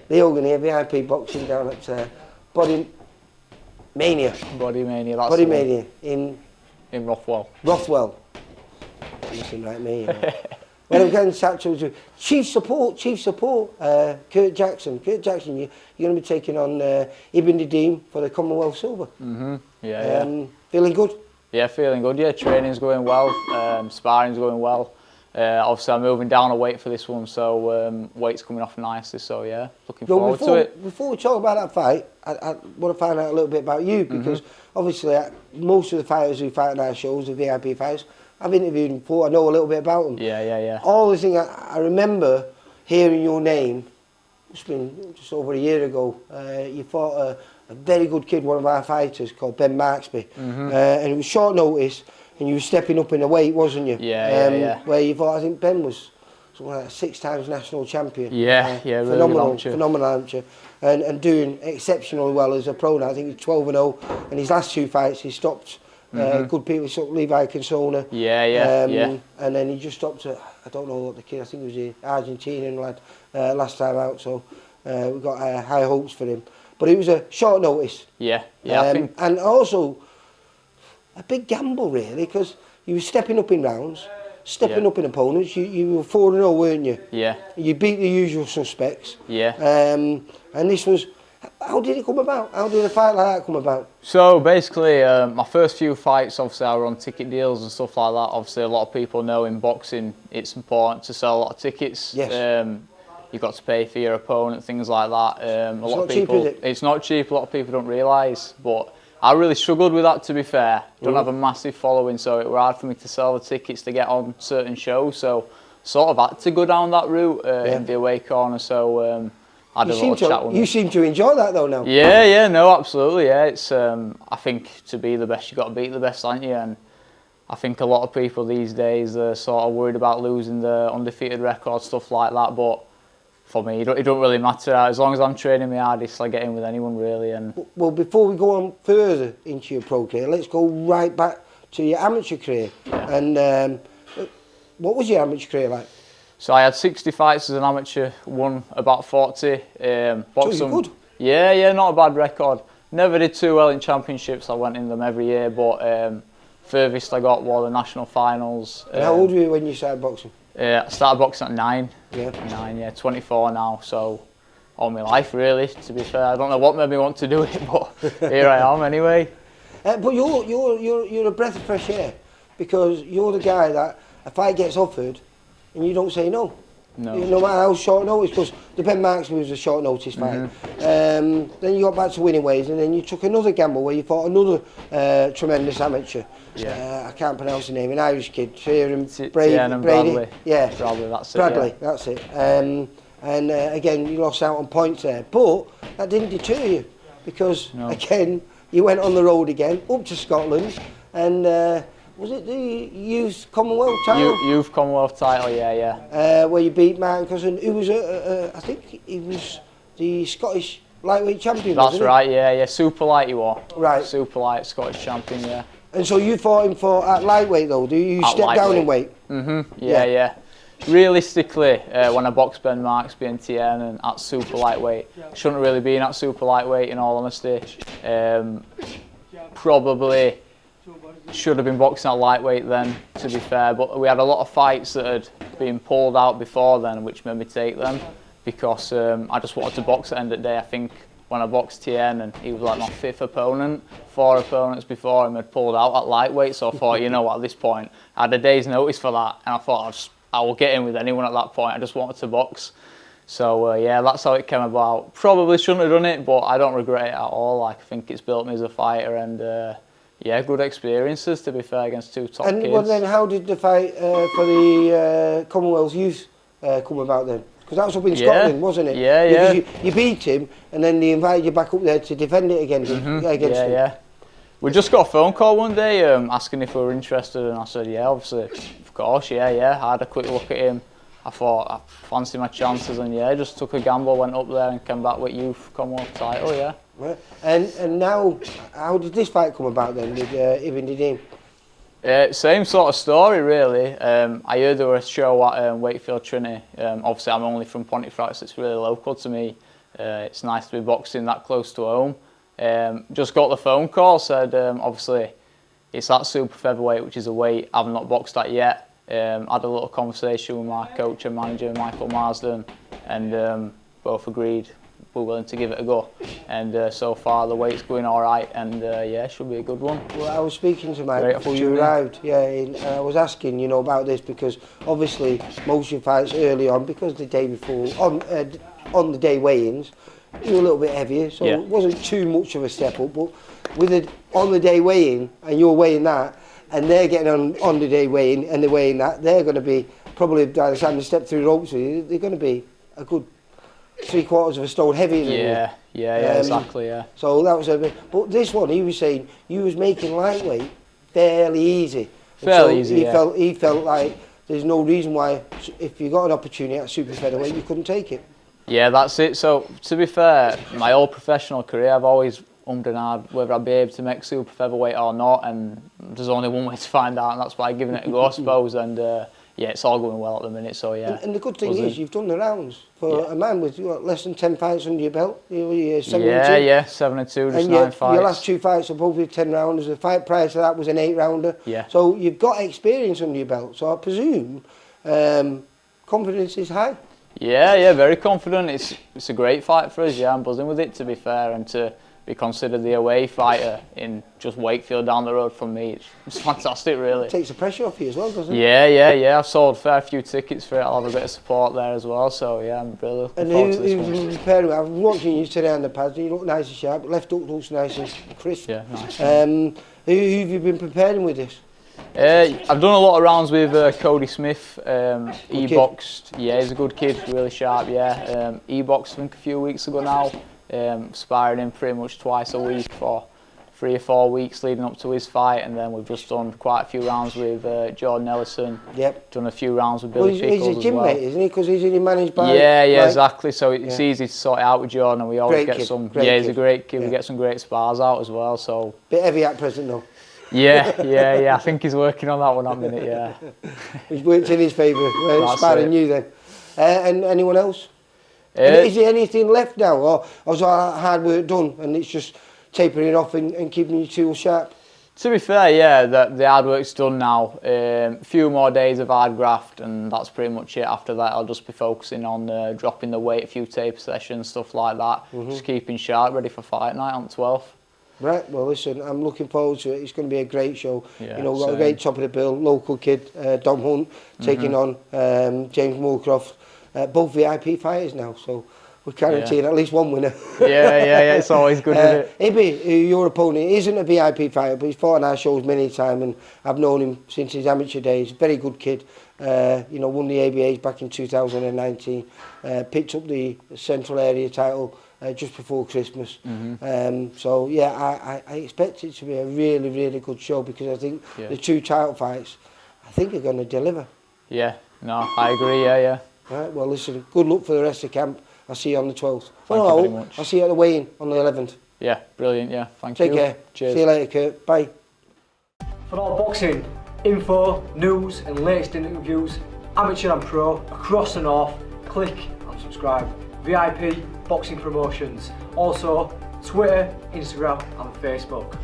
the Ogany VIP boxing down at Body Mania. Body Mania, that's Body Mania in Rothwell. Rothwell. Listen like me. You know. Well, I'm getting satchels with Chief Support, Kurt Jackson. Kurt Jackson, you're going to be taking on Ibrahim Nadim for the Commonwealth Silver. Yeah. Feeling good? Yeah, feeling good. Yeah, training's going well, sparring's going well. Obviously, I'm moving down a weight for this one, so weight's coming off nicely. So yeah, looking forward to it. Before we talk about that fight, I want to find out a little bit about you because obviously most of the fighters who fight on our shows, the VIP fighters, I've interviewed them before. I know a little bit about them. Yeah. All the thing I remember hearing your name. It's been just over a year ago. You fought a very good kid, one of our fighters called Ben Marksby, and it was short notice. And you were stepping up in the weight, wasn't you? Yeah. Where you thought, I think Ben was something like 6 times national champion. Yeah, phenomenal, really phenomenal amateur, and doing exceptionally well as a pro now. I think he's 12-0, and his last 2 fights he stopped good people, stopped Levi Consona. Yeah. And then he just stopped at, I don't know what the kid, I think it was the Argentinian lad last time out. So we've got high hopes for him. But it was a short notice. Yeah. I think. And also a big gamble really, because you were stepping up in rounds, stepping up in opponents. You were 4-0, weren't you? Yeah. You beat the usual suspects. Yeah. And this was, how did it come about? How did a fight like that come about? So basically, my first few fights, obviously I were on ticket deals and stuff like that. Obviously a lot of people know in boxing it's important to sell a lot of tickets. Yes. You've got to pay for your opponent, things like that. A lot of Cheap, people, is it? It's not cheap, a lot of people don't realise, but I really struggled with that, to be fair. Don't have a massive following, so it was hard for me to sell the tickets to get on certain shows. So sort of had to go down that route in the away corner. So I had a little chat with you seem to enjoy that though now. Yeah, no, absolutely. Yeah, it's I think to be the best, you got to beat the best, aren't you? And I think a lot of people these days are sort of worried about losing the undefeated record, stuff like that. But for me, it don't really matter. As long as I'm training my hardest, I get in with anyone really. And well, before we go on further into your pro career, let's go right back to your amateur career. Yeah. And what was your amateur career like? So I had 60 fights as an amateur, won about 40. Boxed so good. Yeah, not a bad record. Never did too well in championships. I went in them every year, but furthest I got were the national finals. And how old were you when you started boxing? I started boxing at 9. Yeah. 9, 24 now, so all my life really, to be fair. I don't know what made me want to do it, but here I am anyway. But you're a breath of fresh air, because you're the guy that a fight gets offered and you don't say no. No. No matter how short notice, because the Ben Marksby was a short notice fight. Then you got back to winning ways, and then you took another gamble where you fought another tremendous amateur. I can't pronounce the name, an Irish kid, Trin, Brady. Yeah, Bradley, that's it. Bradley, that's it. And again, you lost out on points there, but that didn't deter you, because again, you went on the road again, up to Scotland, and was it the Youth Commonwealth title? Youth Commonwealth title, yeah. Where you beat Martin Cousin, who was, I think he was the Scottish lightweight champion. That's right, yeah. Super light you are. Right. Super light Scottish champion, yeah. And so you fought him at lightweight though, do you? Step down in weight? Yeah. Realistically, when I boxed Ben Marksby and Tien and at super lightweight, I shouldn't really been at super lightweight in all honesty. Probably should have been boxing at lightweight then, to be fair, but we had a lot of fights that had been pulled out before then, which made me take them, because I just wanted to box at the end of the day. I think when I boxed Tien, and he was like my 5th opponent, 4 opponents before him had pulled out at lightweight, so I thought, you know what, at this point, I had a day's notice for that, and I thought I will get in with anyone at that point. I just wanted to box. So yeah, that's how it came about. Probably shouldn't have done it, but I don't regret it at all. Like, I think it's built me as a fighter, and yeah, good experiences, to be fair, against 2 top kids. And well, then how did the fight for the Commonwealth Youth come about then? Because that was up in Scotland, wasn't it? Yeah. Because you beat him, and then they invited you back up there to defend it against him. Yeah. We just got a phone call one day asking if we were interested, and I said, yeah, obviously, of course, yeah. I had a quick look at him. I thought I fancied my chances, and yeah, just took a gamble, went up there and came back with Youth Commonwealth title, yeah. Right. And now, how did this fight come about then with Ibrahim Nadim? Same sort of story really. I heard there was a show at Wakefield Trin. Obviously I'm only from Pontefract, so it's really local to me. It's nice to be boxing that close to home. Just got the phone call, said obviously it's that super featherweight, which is a weight I've not boxed at yet. Had a little conversation with my coach and manager, Michael Marsden, and both agreed we're willing to give it a go. And so far the weight's going all right, and yeah, should be a good one. Well, I was speaking to Mike before you arrived, and I was asking, you know, about this because obviously most of your fights early on, because the day before, on the day weigh-ins, you were a little bit heavier, so it wasn't too much of a step up. But with it on the day weigh-in, and you're weighing that, and they're getting on the day weigh-in, and they're weighing that, they're going to be probably by the time they step through the ropes, they're going to be a good 3/4 of a stone heavier than you. Yeah, exactly, yeah. So that was a bit, but this one, he was saying, you was making lightweight fairly easy. Fairly easy, He felt like there's no reason why, if you got an opportunity at super featherweight, you couldn't take it. Yeah, that's it. So, to be fair, my whole professional career, I've always ummed and ahed whether I'd be able to make super featherweight or not, and there's only one way to find out, and that's by giving it a go, I suppose. And yeah, it's all going well at the minute, so yeah. And the good thing is, you've done the rounds. For a man with less than 10 fights under your belt, you're 7 and 2. Yeah, 7 and 2, just 9 fights. Your last 2 fights are both with 10 rounders. The fight prior to that was an 8-rounder. Yeah. So you've got experience under your belt. So I presume confidence is high. Yeah, very confident. It's a great fight for us. Yeah, I'm buzzing with it, to be fair, and to be considered the away fighter in just Wakefield down the road from me, it's fantastic, really. It takes the pressure off you as well, doesn't it? Yeah. I've sold a fair few tickets for it. I'll have a bit of support there as well. So yeah, I'm really looking forward to this one. And who's preparing? I was watching you today on the pads. You look nice and sharp. Left hook looks nice and crisp. Yeah, nice. Who have you been preparing with this? I've done a lot of rounds with Cody Smith. He boxed. Yeah, he's a good kid, really sharp. Yeah, he boxed I think a few weeks ago now. Sparring him pretty much twice a week for 3 or 4 weeks leading up to his fight, and then we've just done quite a few rounds with Jordan Ellison. Yep. Done a few rounds with Billy Pickles as well. He's a gym mate, isn't he? Because he's only managed by. Yeah, exactly. So it's easy to sort it out with Jordan, and we always get some. Yeah, he's a great kid. We get some great spars out as well. So. Bit heavy at present though. Yeah. I think he's working on that one at the minute. Yeah. He's worked in his favour. Sparring you then. And anyone else? Is there anything left now, or is all hard work done and it's just tapering off and keeping your tools sharp? To be fair, yeah, the hard work's done now. A few more days of hard graft, and that's pretty much it. After that, I'll just be focusing on dropping the weight, a few taper sessions, stuff like that. Just keeping sharp, ready for fight night on the 12th. Right, well listen, I'm looking forward to it. It's going to be a great show. Yeah, you know, we've got a great top of the bill, local kid, Dom Hunt, taking on James Moorcroft. Both VIP fighters now, so we're guaranteeing at least one winner. Yeah, it's always good, isn't it? Ibi, your opponent, isn't a VIP fighter, but he's fought on our shows many times, and I've known him since his amateur days. Very good kid. You know, won the ABAs back in 2019. Picked up the Central Area title just before Christmas. So yeah, I expect it to be a really, really good show, because I think the 2 title fights, I think, are going to deliver. Yeah, no, I agree. Yeah. Right, well listen, good luck for the rest of the camp. I'll see you on the 12th. Thank you very much. I'll see you at the weigh-in on the 11th. Yeah, brilliant, yeah. Thank you. Take care. Cheers. See you later, Kurt. Bye. For all boxing info, news and latest interviews, amateur and pro, across the north, click and subscribe. VIP Boxing Promotions. Also, Twitter, Instagram and Facebook.